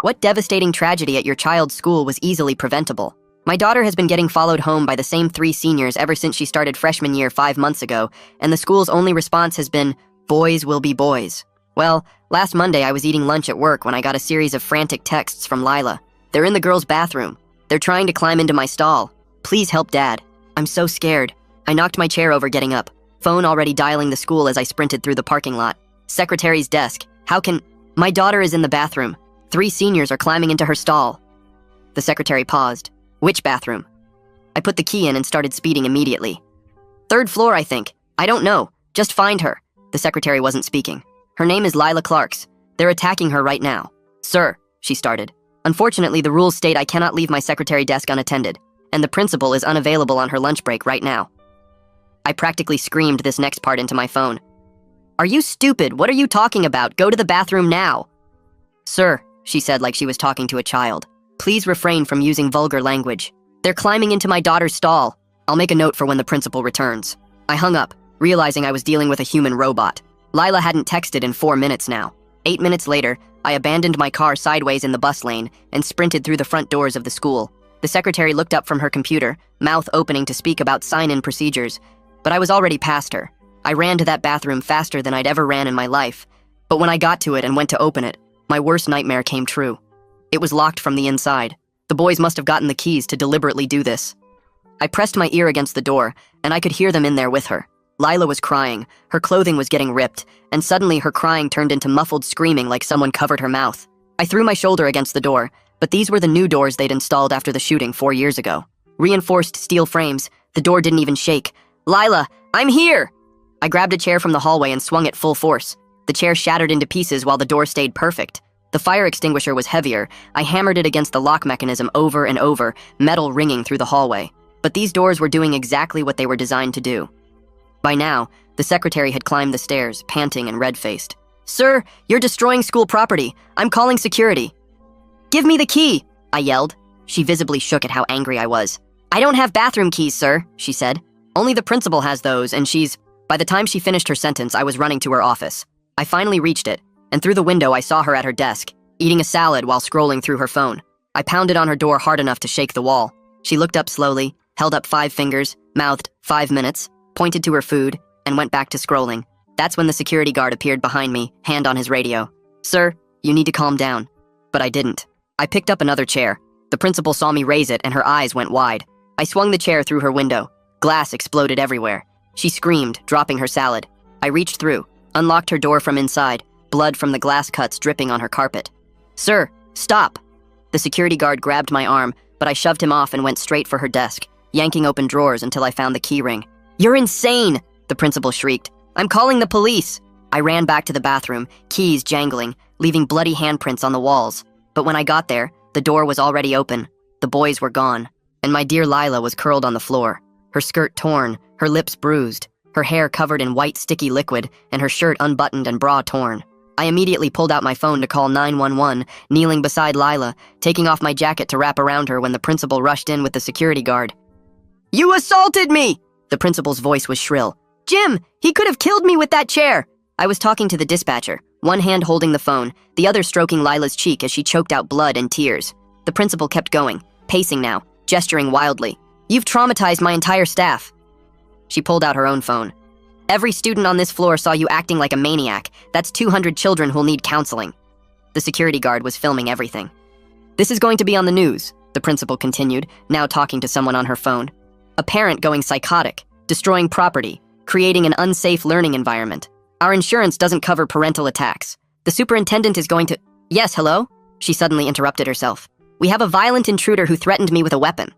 What devastating tragedy at your child's school was easily preventable? My daughter has been getting followed home by the same 3 seniors ever since she started freshman year 5 months ago, and the school's only response has been, "Boys will be boys." Well, last Monday I was eating lunch at work when I got a series of frantic texts from Lila. They're in the girls' bathroom. They're trying to climb into my stall. Please help Dad. I'm so scared. I knocked my chair over getting up. Phone already dialing the school as I sprinted through the parking lot. Secretary's desk. How can... My daughter is in the bathroom. 3 seniors are climbing into her stall. The secretary paused. Which bathroom? I put the key in and started speeding immediately. 3rd floor, I think. I don't know. Just find her. The secretary wasn't speaking. Her name is Lila Clarks. They're attacking her right now. Sir, she started. Unfortunately, the rules state I cannot leave my secretary desk unattended, and the principal is unavailable on her lunch break right now. I practically screamed this next part into my phone. Are you stupid? What are you talking about? Go to the bathroom now. Sir, she said like she was talking to a child. Please refrain from using vulgar language. They're climbing into my daughter's stall. I'll make a note for when the principal returns. I hung up, realizing I was dealing with a human robot. Lila hadn't texted in 4 minutes now. 8 minutes later, I abandoned my car sideways in the bus lane and sprinted through the front doors of the school. The secretary looked up from her computer, mouth opening to speak about sign-in procedures, but I was already past her. I ran to that bathroom faster than I'd ever ran in my life, but when I got to it and went to open it, my worst nightmare came true. It was locked from the inside. The boys must have gotten the keys to deliberately do this. I pressed my ear against the door, and I could hear them in there with her. Lila was crying, her clothing was getting ripped, and suddenly her crying turned into muffled screaming like someone covered her mouth. I threw my shoulder against the door, but these were the new doors they'd installed after the shooting 4 years ago. Reinforced steel frames, the door didn't even shake. Lila, I'm here! I grabbed a chair from the hallway and swung it full force. The chair shattered into pieces while the door stayed perfect. The fire extinguisher was heavier. I hammered it against the lock mechanism over and over, metal ringing through the hallway. But these doors were doing exactly what they were designed to do. By now, the secretary had climbed the stairs, panting and red-faced. Sir, you're destroying school property. I'm calling security. Give me the key, I yelled. She visibly shook at how angry I was. I don't have bathroom keys, sir, she said. Only the principal has those, and she's... By the time she finished her sentence, I was running to her office. I finally reached it, and through the window I saw her at her desk, eating a salad while scrolling through her phone. I pounded on her door hard enough to shake the wall. She looked up slowly, held up 5 fingers, mouthed 5 minutes, pointed to her food, and went back to scrolling. That's when the security guard appeared behind me, hand on his radio. Sir, you need to calm down. But I didn't. I picked up another chair. The principal saw me raise it and her eyes went wide. I swung the chair through her window. Glass exploded everywhere. She screamed, dropping her salad. I reached through, unlocked her door from inside, blood from the glass cuts dripping on her carpet. Sir, stop! The security guard grabbed my arm, but I shoved him off and went straight for her desk, yanking open drawers until I found the key ring. You're insane! The principal shrieked. I'm calling the police! I ran back to the bathroom, keys jangling, leaving bloody handprints on the walls. But when I got there, the door was already open. The boys were gone, and my dear Lila was curled on the floor, her skirt torn, her lips bruised, her hair covered in white sticky liquid, and her shirt unbuttoned and bra torn. I immediately pulled out my phone to call 911, kneeling beside Lila, taking off my jacket to wrap around her when the principal rushed in with the security guard. You assaulted me! The principal's voice was shrill. Jim, he could have killed me with that chair! I was talking to the dispatcher, one hand holding the phone, the other stroking Lila's cheek as she choked out blood and tears. The principal kept going, pacing now, gesturing wildly. You've traumatized my entire staff. She pulled out her own phone. Every student on this floor saw you acting like a maniac. That's 200 children who'll need counseling. The security guard was filming everything. This is going to be on the news, the principal continued, now talking to someone on her phone. A parent going psychotic, destroying property, creating an unsafe learning environment. Our insurance doesn't cover parental attacks. The superintendent is going to... Yes, hello? She suddenly interrupted herself. We have a violent intruder who threatened me with a weapon.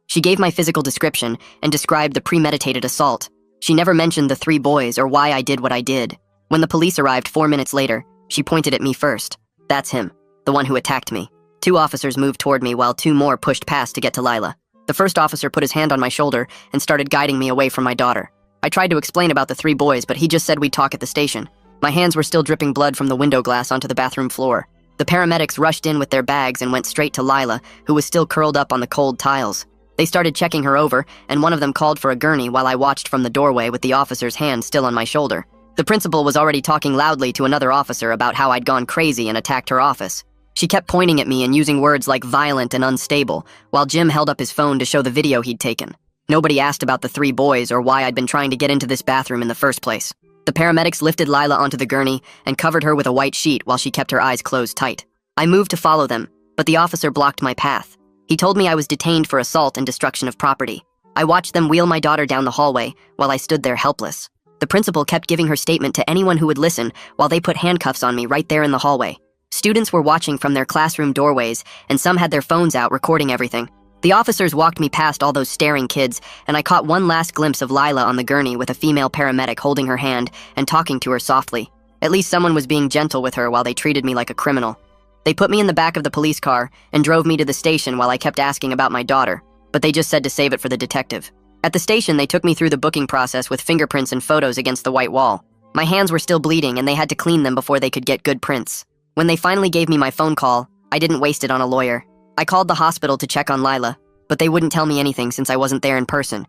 She gave my physical description and described the premeditated assault. She never mentioned the 3 boys or why I did what I did. When the police arrived 4 minutes later, she pointed at me first. That's him, the one who attacked me. 2 officers moved toward me while 2 more pushed past to get to Lila. The first officer put his hand on my shoulder and started guiding me away from my daughter. I tried to explain about the 3 boys, but he just said we'd talk at the station. My hands were still dripping blood from the window glass onto the bathroom floor. The paramedics rushed in with their bags and went straight to Lila, who was still curled up on the cold tiles. They started checking her over, and one of them called for a gurney while I watched from the doorway with the officer's hand still on my shoulder. The principal was already talking loudly to another officer about how I'd gone crazy and attacked her office. She kept pointing at me and using words like violent and unstable, while Jim held up his phone to show the video he'd taken. Nobody asked about the 3 boys or why I'd been trying to get into this bathroom in the first place. The paramedics lifted Lila onto the gurney and covered her with a white sheet while she kept her eyes closed tight. I moved to follow them, but the officer blocked my path. He told me I was detained for assault and destruction of property. I watched them wheel my daughter down the hallway while I stood there helpless. The principal kept giving her statement to anyone who would listen while they put handcuffs on me right there in the hallway. Students were watching from their classroom doorways, and some had their phones out recording everything. The officers walked me past all those staring kids, and I caught one last glimpse of Lila on the gurney with a female paramedic holding her hand and talking to her softly. At least someone was being gentle with her while they treated me like a criminal. They put me in the back of the police car and drove me to the station while I kept asking about my daughter, but they just said to save it for the detective. At the station, they took me through the booking process with fingerprints and photos against the white wall. My hands were still bleeding, and they had to clean them before they could get good prints. When they finally gave me my phone call, I didn't waste it on a lawyer. I called the hospital to check on Lila, but they wouldn't tell me anything since I wasn't there in person.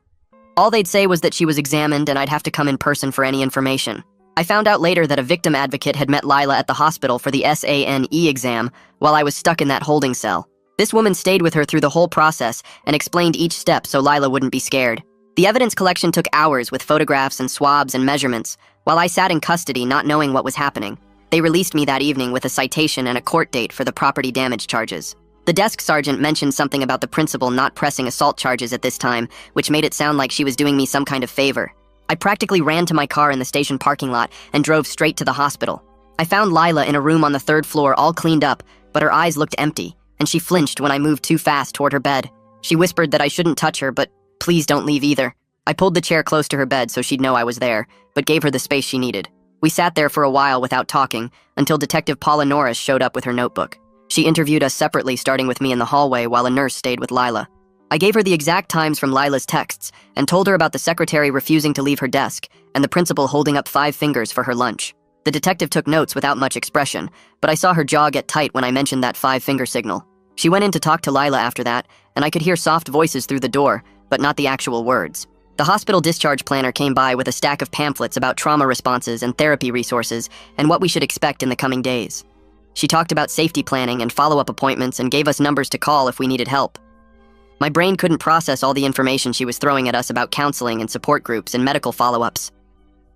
All they'd say was that she was examined and I'd have to come in person for any information. I found out later that a victim advocate had met Lila at the hospital for the SANE exam while I was stuck in that holding cell. This woman stayed with her through the whole process and explained each step so Lila wouldn't be scared. The evidence collection took hours with photographs and swabs and measurements, while I sat in custody not knowing what was happening. They released me that evening with a citation and a court date for the property damage charges. The desk sergeant mentioned something about the principal not pressing assault charges at this time, which made it sound like she was doing me some kind of favor. I practically ran to my car in the station parking lot and drove straight to the hospital. I found Lila in a room on the 3rd floor all cleaned up, but her eyes looked empty, and she flinched when I moved too fast toward her bed. She whispered that I shouldn't touch her, but please don't leave either. I pulled the chair close to her bed so she'd know I was there, but gave her the space she needed. We sat there for a while without talking, until Detective Paula Norris showed up with her notebook. She interviewed us separately, starting with me in the hallway while a nurse stayed with Lila. I gave her the exact times from Lila's texts and told her about the secretary refusing to leave her desk and the principal holding up 5 fingers for her lunch. The detective took notes without much expression, but I saw her jaw get tight when I mentioned that 5-finger signal. She went in to talk to Lila after that, and I could hear soft voices through the door, but not the actual words. The hospital discharge planner came by with a stack of pamphlets about trauma responses and therapy resources and what we should expect in the coming days. She talked about safety planning and follow-up appointments and gave us numbers to call if we needed help. My brain couldn't process all the information she was throwing at us about counseling and support groups and medical follow-ups.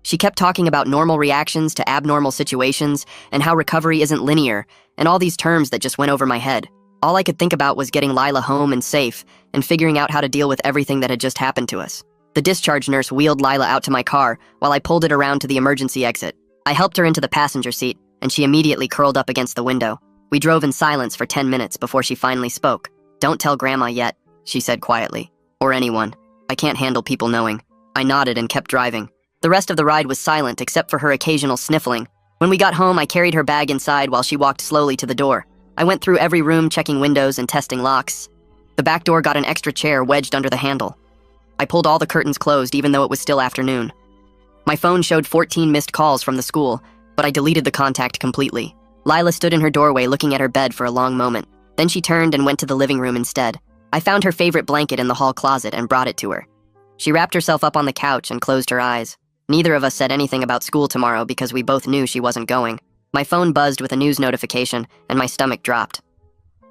She kept talking about normal reactions to abnormal situations and how recovery isn't linear, and all these terms that just went over my head. All I could think about was getting Lila home and safe and figuring out how to deal with everything that had just happened to us. The discharge nurse wheeled Lila out to my car while I pulled it around to the emergency exit. I helped her into the passenger seat, and she immediately curled up against the window. We drove in silence for 10 minutes before she finally spoke. "Don't tell Grandma yet," she said quietly. "Or anyone. I can't handle people knowing." I nodded and kept driving. The rest of the ride was silent except for her occasional sniffling. When we got home, I carried her bag inside while she walked slowly to the door. I went through every room checking windows and testing locks. The back door got an extra chair wedged under the handle. I pulled all the curtains closed even though it was still afternoon. My phone showed 14 missed calls from the school, but I deleted the contact completely. Lila stood in her doorway looking at her bed for a long moment. Then she turned and went to the living room instead. I found her favorite blanket in the hall closet and brought it to her. She wrapped herself up on the couch and closed her eyes. Neither of us said anything about school tomorrow because we both knew she wasn't going. My phone buzzed with a news notification, and my stomach dropped.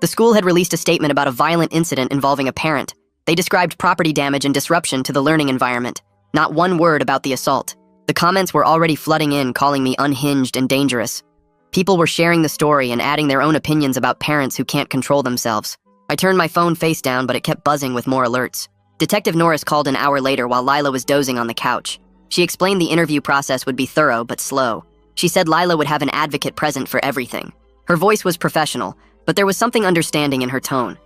The school had released a statement about a violent incident involving a parent. They described property damage and disruption to the learning environment. Not one word about the assault. The comments were already flooding in, calling me unhinged and dangerous. People were sharing the story and adding their own opinions about parents who can't control themselves. I turned my phone face down, but it kept buzzing with more alerts. Detective Norris called an hour later while Lila was dozing on the couch. She explained the interview process would be thorough but slow. She said Lila would have an advocate present for everything. Her voice was professional, but there was something understanding in her tone.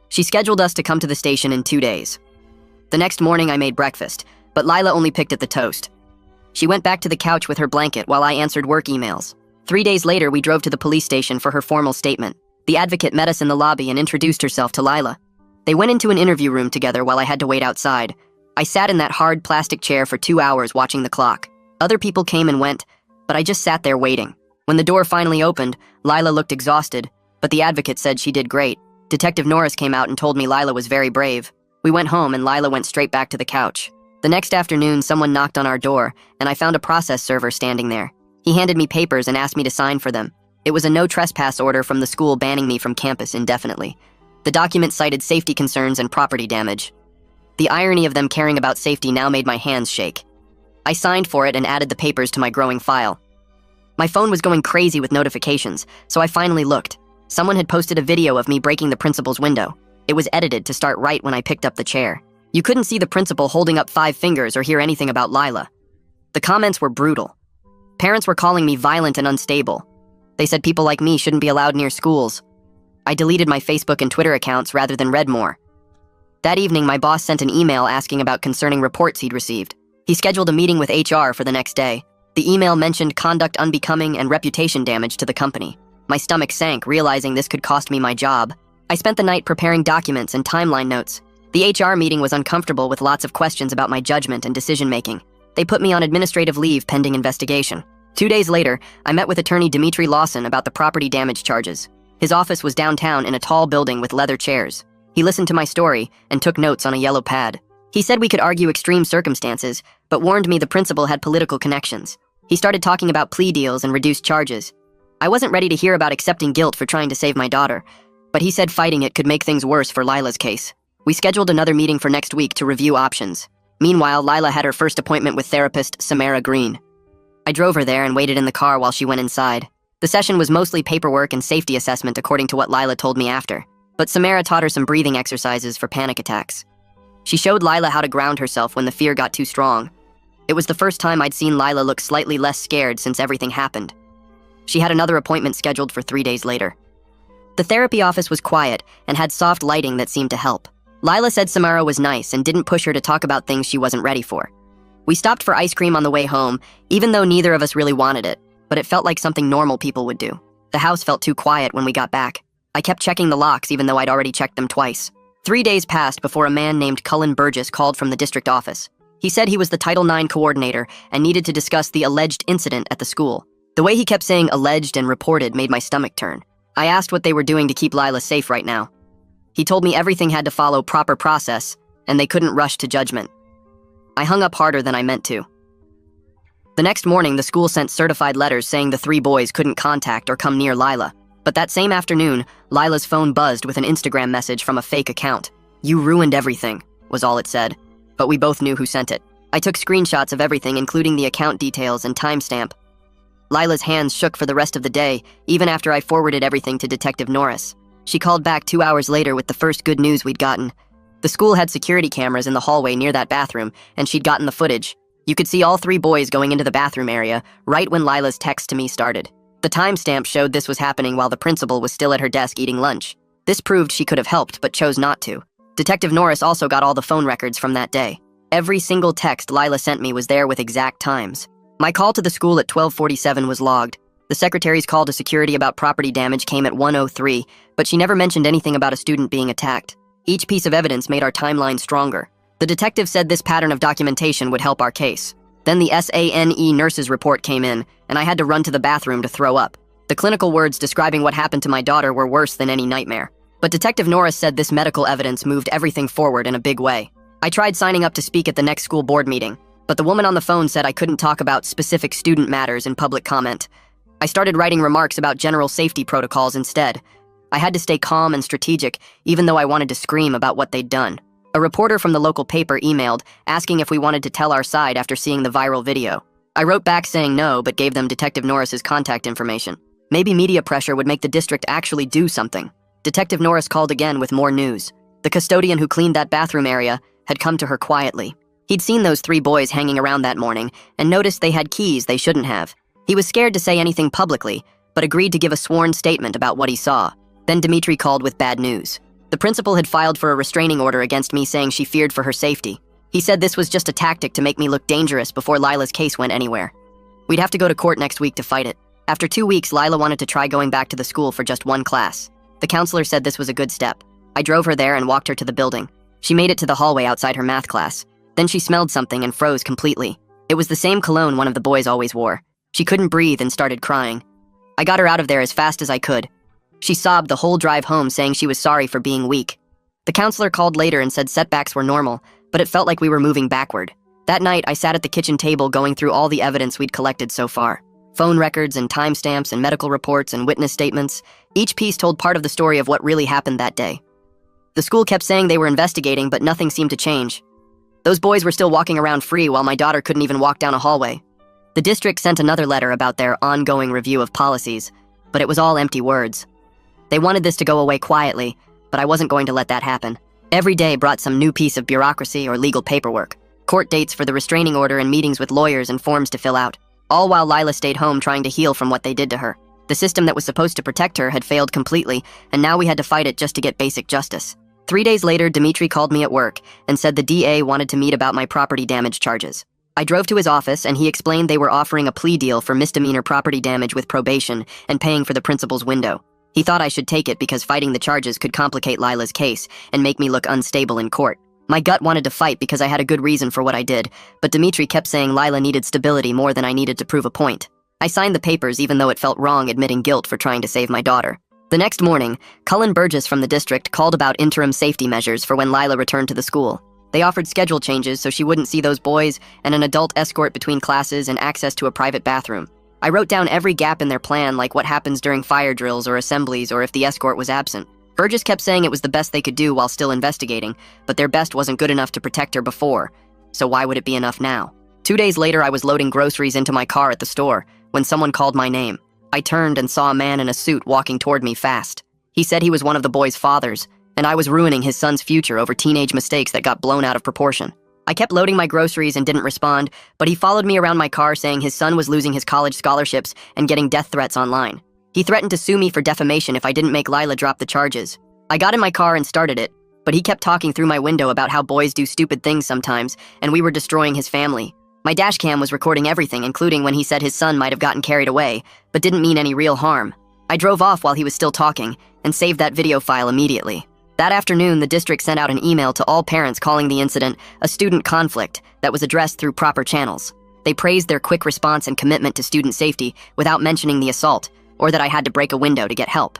She scheduled us to come to the station in 2 days. The next morning I made breakfast, but Lila only picked at the toast. She went back to the couch with her blanket while I answered work emails. 3 days later, we drove to the police station for her formal statement. The advocate met us in the lobby and introduced herself to Lila. They went into an interview room together while I had to wait outside. I sat in that hard plastic chair for 2 hours watching the clock. Other people came and went, but I just sat there waiting. When the door finally opened, Lila looked exhausted, but the advocate said she did great. Detective Norris came out and told me Lila was very brave. We went home and Lila went straight back to the couch. The next afternoon, someone knocked on our door, and I found a process server standing there. He handed me papers and asked me to sign for them. It was a no trespass order from the school banning me from campus indefinitely. The document cited safety concerns and property damage. The irony of them caring about safety now made my hands shake. I signed for it and added the papers to my growing file. My phone was going crazy with notifications, so I finally looked. Someone had posted a video of me breaking the principal's window. It was edited to start right when I picked up the chair. You couldn't see the principal holding up 5 fingers or hear anything about Lila. The comments were brutal. Parents were calling me violent and unstable. They said people like me shouldn't be allowed near schools. I deleted my Facebook and Twitter accounts rather than read more. That evening, my boss sent an email asking about concerning reports he'd received. He scheduled a meeting with HR for the next day. The email mentioned conduct unbecoming and reputation damage to the company. My stomach sank, realizing this could cost me my job. I spent the night preparing documents and timeline notes. The HR meeting was uncomfortable with lots of questions about my judgment and decision-making. They put me on administrative leave pending investigation. 2 days later, I met with attorney Dimitri Lawson about the property damage charges. His office was downtown in a tall building with leather chairs. He listened to my story and took notes on a yellow pad. He said we could argue extreme circumstances, but warned me the principal had political connections. He started talking about plea deals and reduced charges. I wasn't ready to hear about accepting guilt for trying to save my daughter, but he said fighting it could make things worse for Lila's case. We scheduled another meeting for next week to review options. Meanwhile, Lila had her first appointment with therapist Samara Green. I drove her there and waited in the car while she went inside. The session was mostly paperwork and safety assessment according to what Lila told me after, but Samara taught her some breathing exercises for panic attacks. She showed Lila how to ground herself when the fear got too strong. It was the first time I'd seen Lila look slightly less scared since everything happened. She had another appointment scheduled for 3 days later. The therapy office was quiet and had soft lighting that seemed to help. Lila said Samara was nice and didn't push her to talk about things she wasn't ready for. We stopped for ice cream on the way home, even though neither of us really wanted it, but it felt like something normal people would do. The house felt too quiet when we got back. I kept checking the locks even though I'd already checked them twice. 3 days passed before a man named Cullen Burgess called from the district office. He said he was the Title IX coordinator and needed to discuss the alleged incident at the school. The way he kept saying alleged and reported made my stomach turn. I asked what they were doing to keep Lila safe right now. He told me everything had to follow proper process and they couldn't rush to judgment. I hung up harder than I meant to. The next morning, the school sent certified letters saying the 3 boys couldn't contact or come near Lila. But that same afternoon, Lila's phone buzzed with an Instagram message from a fake account. "You ruined everything," was all it said. But we both knew who sent it. I took screenshots of everything, including the account details and timestamp. Lila's hands shook for the rest of the day, even after I forwarded everything to Detective Norris. She called back 2 hours later with the first good news we'd gotten. The school had security cameras in the hallway near that bathroom, and she'd gotten the footage. You could see all 3 boys going into the bathroom area right when Lila's text to me started. The timestamp showed this was happening while the principal was still at her desk eating lunch. This proved she could have helped, but chose not to. Detective Norris also got all the phone records from that day. Every single text Lila sent me was there with exact times. My call to the school at 12:47 was logged. The secretary's call to security about property damage came at 1:03, but she never mentioned anything about a student being attacked. Each piece of evidence made our timeline stronger. The detective said this pattern of documentation would help our case. Then the SANE nurse's report came in, and I had to run to the bathroom to throw up. The clinical words describing what happened to my daughter were worse than any nightmare. But Detective Norris said this medical evidence moved everything forward in a big way. I tried signing up to speak at the next school board meeting, but the woman on the phone said I couldn't talk about specific student matters in public comment. I started writing remarks about general safety protocols instead. I had to stay calm and strategic, even though I wanted to scream about what they'd done. A reporter from the local paper emailed, asking if we wanted to tell our side after seeing the viral video. I wrote back saying no, but gave them Detective Norris's contact information. Maybe media pressure would make the district actually do something. Detective Norris called again with more news. The custodian who cleaned that bathroom area had come to her quietly. He'd seen those 3 boys hanging around that morning and noticed they had keys they shouldn't have. He was scared to say anything publicly, but agreed to give a sworn statement about what he saw. Then Dimitri called with bad news. The principal had filed for a restraining order against me, saying she feared for her safety. He said this was just a tactic to make me look dangerous before Lila's case went anywhere. We'd have to go to court next week to fight it. After 2 weeks, Lila wanted to try going back to the school for just 1 class. The counselor said this was a good step. I drove her there and walked her to the building. She made it to the hallway outside her math class. Then she smelled something and froze completely. It was the same cologne one of the boys always wore. She couldn't breathe and started crying. I got her out of there as fast as I could. She sobbed the whole drive home, saying she was sorry for being weak. The counselor called later and said setbacks were normal, but it felt like we were moving backward. That night, I sat at the kitchen table going through all the evidence we'd collected so far. phone records and timestamps and medical reports and witness statements. Each piece told part of the story of what really happened that day. The school kept saying they were investigating, but nothing seemed to change. Those boys were still walking around free while my daughter couldn't even walk down a hallway. The district sent another letter about their ongoing review of policies, but it was all empty words. They wanted this to go away quietly, but I wasn't going to let that happen. Every day brought some new piece of bureaucracy or legal paperwork, court dates for the restraining order and meetings with lawyers and forms to fill out, all while Lila stayed home trying to heal from what they did to her. The system that was supposed to protect her had failed completely, and now we had to fight it just to get basic justice. 3 days later, Dimitri called me at work and said the DA wanted to meet about my property damage charges. I drove to his office and he explained they were offering a plea deal for misdemeanor property damage with probation and paying for the principal's window. He thought I should take it because fighting the charges could complicate Lila's case and make me look unstable in court. My gut wanted to fight because I had a good reason for what I did, but Dimitri kept saying Lila needed stability more than I needed to prove a point. I signed the papers even though it felt wrong admitting guilt for trying to save my daughter. The next morning, Cullen Burgess from the district called about interim safety measures for when Lila returned to the school. They offered schedule changes so she wouldn't see those boys and an adult escort between classes and access to a private bathroom. I wrote down every gap in their plan, like what happens during fire drills or assemblies or if the escort was absent. Burgess kept saying it was the best they could do while still investigating, but their best wasn't good enough to protect her before, so why would it be enough now? 2 days later, I was loading groceries into my car at the store when someone called my name. I turned and saw a man in a suit walking toward me fast. He said he was one of the boys' fathers, and I was ruining his son's future over teenage mistakes that got blown out of proportion. I kept loading my groceries and didn't respond, but he followed me around my car saying his son was losing his college scholarships and getting death threats online. He threatened to sue me for defamation if I didn't make Lila drop the charges. I got in my car and started it, but he kept talking through my window about how boys do stupid things sometimes, and we were destroying his family. My dash cam was recording everything, including when he said his son might have gotten carried away, but didn't mean any real harm. I drove off while he was still talking, and saved that video file immediately. That afternoon, the district sent out an email to all parents calling the incident a student conflict that was addressed through proper channels. They praised their quick response and commitment to student safety without mentioning the assault, or that I had to break a window to get help.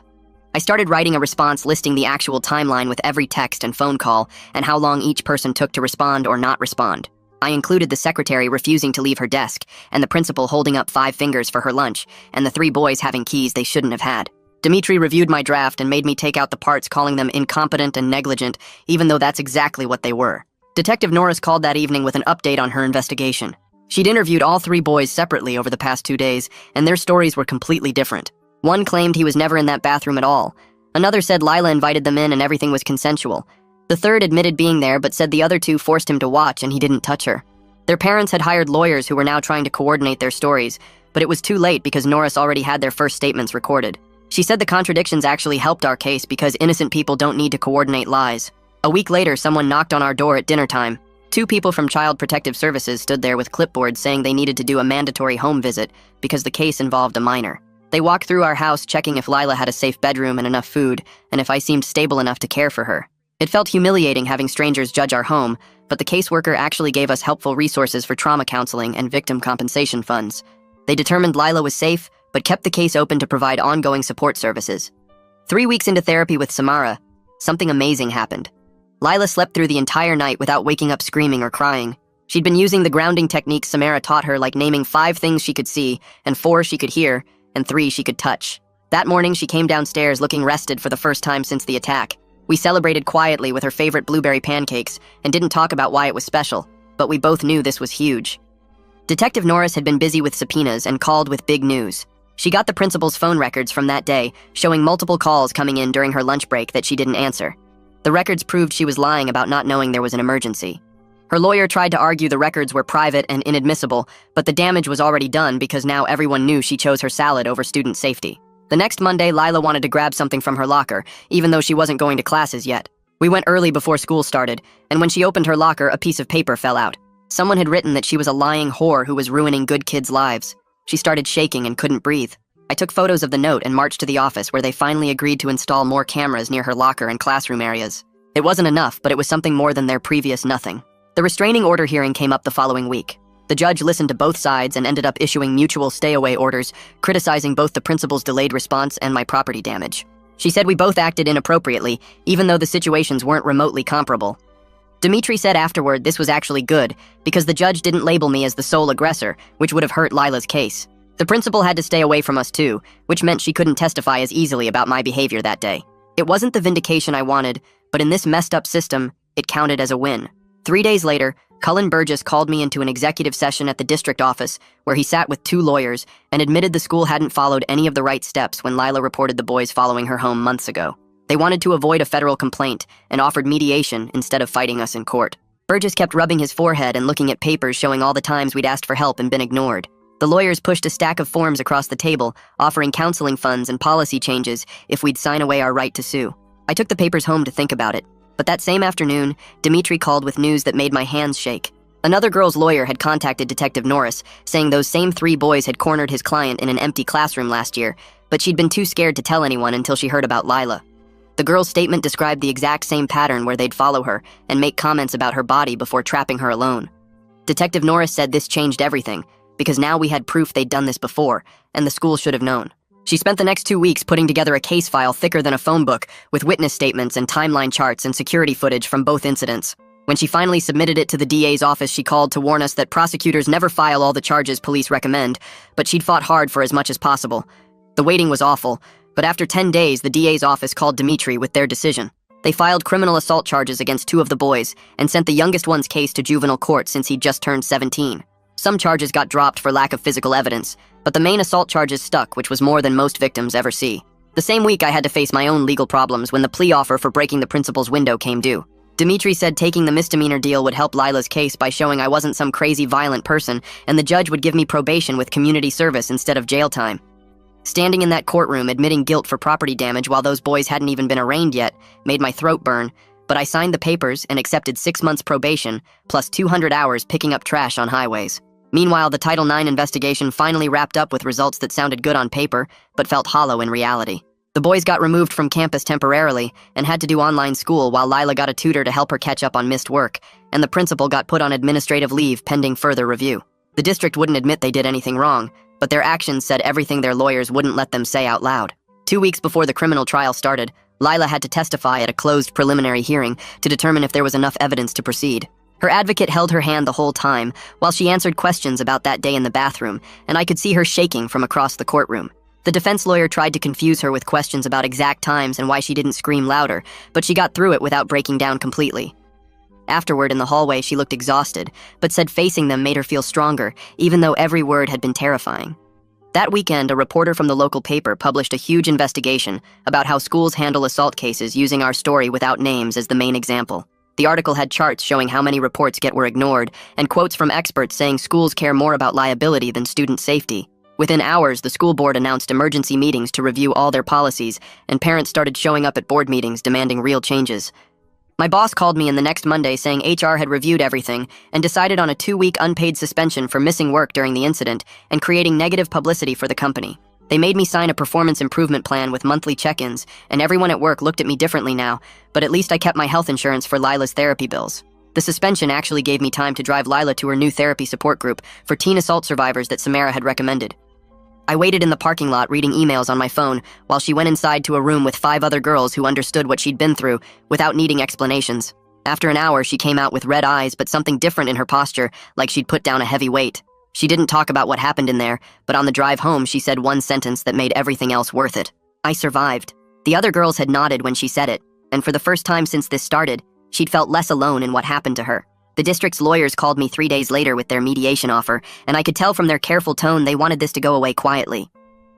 I started writing a response listing the actual timeline with every text and phone call and how long each person took to respond or not respond. I included the secretary refusing to leave her desk, and the principal holding up 5 fingers for her lunch, and the 3 boys having keys they shouldn't have had. Dimitri reviewed my draft and made me take out the parts calling them incompetent and negligent, even though that's exactly what they were. Detective Norris called that evening with an update on her investigation. She'd interviewed all 3 boys separately over the past 2 days, and their stories were completely different. One claimed he was never in that bathroom at all. Another said Lila invited them in and everything was consensual. The third admitted being there but said the other 2 forced him to watch and he didn't touch her. Their parents had hired lawyers who were now trying to coordinate their stories, but it was too late because Norris already had their first statements recorded. She said the contradictions actually helped our case because innocent people don't need to coordinate lies. A week later, someone knocked on our door at dinner time. 2 people from Child Protective Services stood there with clipboards saying they needed to do a mandatory home visit because the case involved a minor. They walked through our house checking if Lila had a safe bedroom and enough food, and if I seemed stable enough to care for her. It felt humiliating having strangers judge our home, but the caseworker actually gave us helpful resources for trauma counseling and victim compensation funds. They determined Lila was safe, but kept the case open to provide ongoing support services. 3 weeks into therapy with Samara, something amazing happened. Lila slept through the entire night without waking up screaming or crying. She'd been using the grounding techniques Samara taught her, like naming 5 things she could see, and 4 she could hear, and 3 she could touch. That morning, she came downstairs looking rested for the first time since the attack. We celebrated quietly with her favorite blueberry pancakes and didn't talk about why it was special, but we both knew this was huge. Detective Norris had been busy with subpoenas and called with big news. She got the principal's phone records from that day, showing multiple calls coming in during her lunch break that she didn't answer. The records proved she was lying about not knowing there was an emergency. Her lawyer tried to argue the records were private and inadmissible, but the damage was already done because now everyone knew she chose her salad over student safety. The next Monday, Lila wanted to grab something from her locker, even though she wasn't going to classes yet. We went early before school started, and when she opened her locker, a piece of paper fell out. Someone had written that she was a lying whore who was ruining good kids' lives. She started shaking and couldn't breathe. I took photos of the note and marched to the office where they finally agreed to install more cameras near her locker and classroom areas. It wasn't enough, but it was something more than their previous nothing. The restraining order hearing came up the following week. The judge listened to both sides and ended up issuing mutual stay-away orders, criticizing both the principal's delayed response and my property damage. She said we both acted inappropriately, even though the situations weren't remotely comparable. Dimitri said afterward this was actually good, because the judge didn't label me as the sole aggressor, which would have hurt Lila's case. The principal had to stay away from us too, which meant she couldn't testify as easily about my behavior that day. It wasn't the vindication I wanted, but in this messed up system, it counted as a win. 3 days later, Cullen Burgess called me into an executive session at the district office, where he sat with 2 lawyers and admitted the school hadn't followed any of the right steps when Lila reported the boys following her home months ago. They wanted to avoid a federal complaint and offered mediation instead of fighting us in court. Burgess kept rubbing his forehead and looking at papers showing all the times we'd asked for help and been ignored. The lawyers pushed a stack of forms across the table, offering counseling funds and policy changes if we'd sign away our right to sue. I took the papers home to think about it. But that same afternoon, Dimitri called with news that made my hands shake. Another girl's lawyer had contacted Detective Norris, saying those same 3 boys had cornered his client in an empty classroom last year, but she'd been too scared to tell anyone until she heard about Lila. The girl's statement described the exact same pattern where they'd follow her and make comments about her body before trapping her alone. Detective Norris said this changed everything, because now we had proof they'd done this before, and the school should have known. She spent the next 2 weeks putting together a case file thicker than a phone book, with witness statements and timeline charts and security footage from both incidents. When she finally submitted it to the DA's office, she called to warn us that prosecutors never file all the charges police recommend, but she'd fought hard for as much as possible. The waiting was awful, but after 10 days, the DA's office called Dimitri with their decision. They filed criminal assault charges against 2 of the boys and sent the youngest one's case to juvenile court since he'd just turned 17. Some charges got dropped for lack of physical evidence, but the main assault charges stuck, which was more than most victims ever see. The same week, I had to face my own legal problems when the plea offer for breaking the principal's window came due. Dimitri said taking the misdemeanor deal would help Lila's case by showing I wasn't some crazy violent person, and the judge would give me probation with community service instead of jail time. Standing in that courtroom admitting guilt for property damage while those boys hadn't even been arraigned yet made my throat burn, but I signed the papers and accepted 6 months probation plus 200 hours picking up trash on highways. Meanwhile, the Title IX investigation finally wrapped up with results that sounded good on paper, but felt hollow in reality. The boys got removed from campus temporarily and had to do online school while Lila got a tutor to help her catch up on missed work, and the principal got put on administrative leave pending further review. The district wouldn't admit they did anything wrong, but their actions said everything their lawyers wouldn't let them say out loud. 2 weeks before the criminal trial started, Lila had to testify at a closed preliminary hearing to determine if there was enough evidence to proceed. Her advocate held her hand the whole time while she answered questions about that day in the bathroom, and I could see her shaking from across the courtroom. The defense lawyer tried to confuse her with questions about exact times and why she didn't scream louder, but she got through it without breaking down completely. Afterward in the hallway, she looked exhausted, but said facing them made her feel stronger, even though every word had been terrifying. That weekend, a reporter from the local paper published a huge investigation about how schools handle assault cases using our story without names as the main example. The article had charts showing how many reports were ignored, and quotes from experts saying schools care more about liability than student safety. Within hours, the school board announced emergency meetings to review all their policies, and parents started showing up at board meetings demanding real changes. My boss called me in the next Monday saying HR had reviewed everything and decided on a 2-week unpaid suspension for missing work during the incident and creating negative publicity for the company. They made me sign a performance improvement plan with monthly check-ins, and everyone at work looked at me differently now, but at least I kept my health insurance for Lila's therapy bills. The suspension actually gave me time to drive Lila to her new therapy support group for teen assault survivors that Samara had recommended. I waited in the parking lot reading emails on my phone while she went inside to a room with 5 other girls who understood what she'd been through without needing explanations. After an hour, she came out with red eyes but something different in her posture, like she'd put down a heavy weight. She didn't talk about what happened in there, but on the drive home she said one sentence that made everything else worth it. I survived. The other girls had nodded when she said it, and for the first time since this started, she'd felt less alone in what happened to her. The district's lawyers called me 3 days later with their mediation offer, and I could tell from their careful tone they wanted this to go away quietly.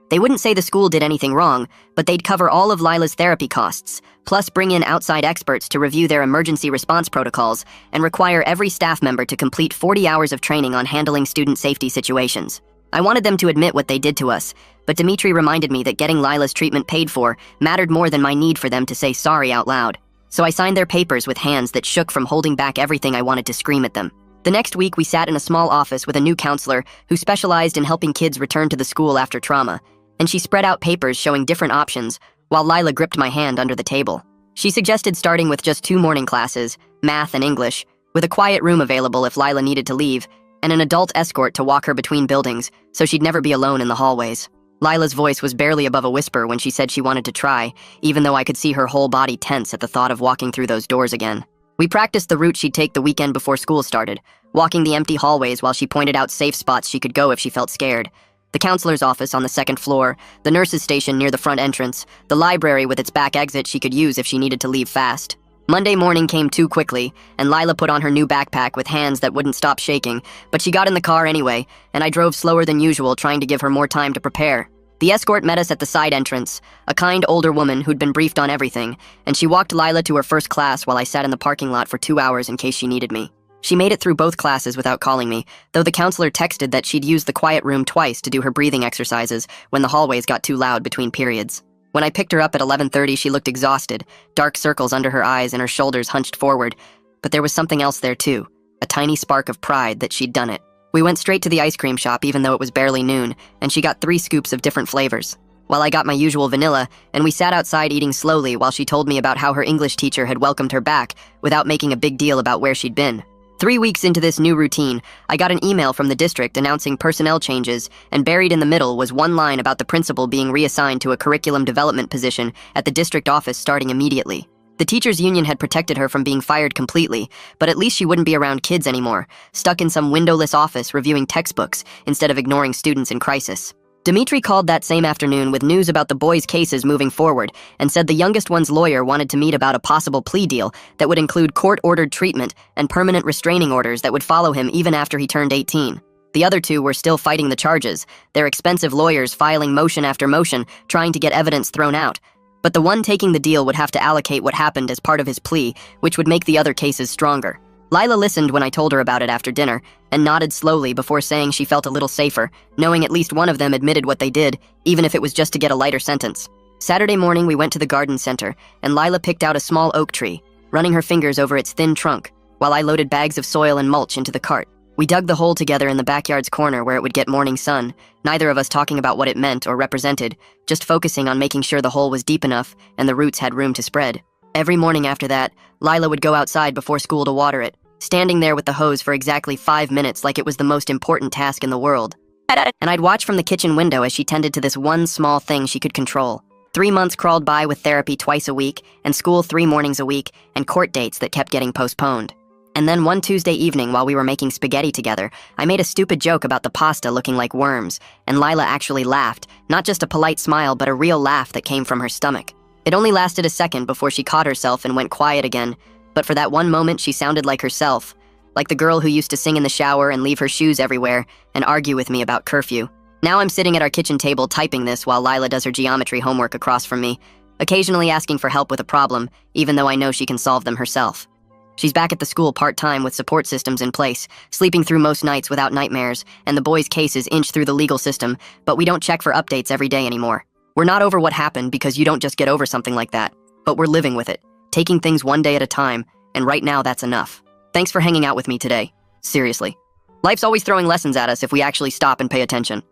They wouldn't say the school did anything wrong, but they'd cover all of Lila's therapy costs, plus bring in outside experts to review their emergency response protocols and require every staff member to complete 40 hours of training on handling student safety situations. I wanted them to admit what they did to us, but Dimitri reminded me that getting Lila's treatment paid for mattered more than my need for them to say sorry out loud. So I signed their papers with hands that shook from holding back everything I wanted to scream at them. The next week, we sat in a small office with a new counselor who specialized in helping kids return to the school after trauma, and she spread out papers showing different options while Lila gripped my hand under the table. She suggested starting with just 2 morning classes, math and English, with a quiet room available if Lila needed to leave, and an adult escort to walk her between buildings so she'd never be alone in the hallways. Lila's voice was barely above a whisper when she said she wanted to try, even though I could see her whole body tense at the thought of walking through those doors again. We practiced the route she'd take the weekend before school started, walking the empty hallways while she pointed out safe spots she could go if she felt scared. The counselor's office on the second floor, the nurse's station near the front entrance, the library with its back exit she could use if she needed to leave fast. Monday morning came too quickly, and Lila put on her new backpack with hands that wouldn't stop shaking, but she got in the car anyway, and I drove slower than usual, trying to give her more time to prepare. The escort met us at the side entrance, a kind older woman who'd been briefed on everything, and she walked Lila to her first class while I sat in the parking lot for 2 hours in case she needed me. She made it through both classes without calling me, though the counselor texted that she'd used the quiet room twice to do her breathing exercises when the hallways got too loud between periods. When I picked her up at 11:30, she looked exhausted, dark circles under her eyes and her shoulders hunched forward. But there was something else there too, a tiny spark of pride that she'd done it. We went straight to the ice cream shop even though it was barely noon, and she got 3 scoops of different flavors, while I got my usual vanilla, and we sat outside eating slowly while she told me about how her English teacher had welcomed her back without making a big deal about where she'd been. 3 weeks into this new routine, I got an email from the district announcing personnel changes, and buried in the middle was one line about the principal being reassigned to a curriculum development position at the district office starting immediately. The teachers' union had protected her from being fired completely, but at least she wouldn't be around kids anymore, stuck in some windowless office reviewing textbooks instead of ignoring students in crisis. Dmitri called that same afternoon with news about the boys' cases moving forward and said the youngest one's lawyer wanted to meet about a possible plea deal that would include court-ordered treatment and permanent restraining orders that would follow him even after he turned 18. The other 2 were still fighting the charges, their expensive lawyers filing motion after motion, trying to get evidence thrown out. But the one taking the deal would have to allocate what happened as part of his plea, which would make the other cases stronger. Lila listened when I told her about it after dinner, and nodded slowly before saying she felt a little safer, knowing at least one of them admitted what they did, even if it was just to get a lighter sentence. Saturday morning we went to the garden center, and Lila picked out a small oak tree, running her fingers over its thin trunk, while I loaded bags of soil and mulch into the cart. We dug the hole together in the backyard's corner where it would get morning sun, neither of us talking about what it meant or represented, just focusing on making sure the hole was deep enough and the roots had room to spread. Every morning after that, Lila would go outside before school to water it, standing there with the hose for exactly 5 minutes like it was the most important task in the world. And I'd watch from the kitchen window as she tended to this one small thing she could control. 3 months crawled by with therapy twice a week, and school 3 mornings a week, and court dates that kept getting postponed. And then one Tuesday evening while we were making spaghetti together, I made a stupid joke about the pasta looking like worms, and Lila actually laughed, not just a polite smile but a real laugh that came from her stomach. It only lasted a second before she caught herself and went quiet again, but for that one moment she sounded like herself, like the girl who used to sing in the shower and leave her shoes everywhere and argue with me about curfew. Now I'm sitting at our kitchen table typing this while Lila does her geometry homework across from me, occasionally asking for help with a problem, even though I know she can solve them herself. She's back at the school part-time with support systems in place, sleeping through most nights without nightmares, and the boys' cases inch through the legal system, but we don't check for updates every day anymore. We're not over what happened because you don't just get over something like that, but we're living with it, taking things one day at a time, and right now that's enough. Thanks for hanging out with me today. Seriously. Life's always throwing lessons at us if we actually stop and pay attention.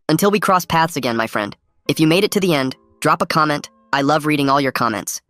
Until we cross paths again, my friend. If you made it to the end, drop a comment. I love reading all your comments.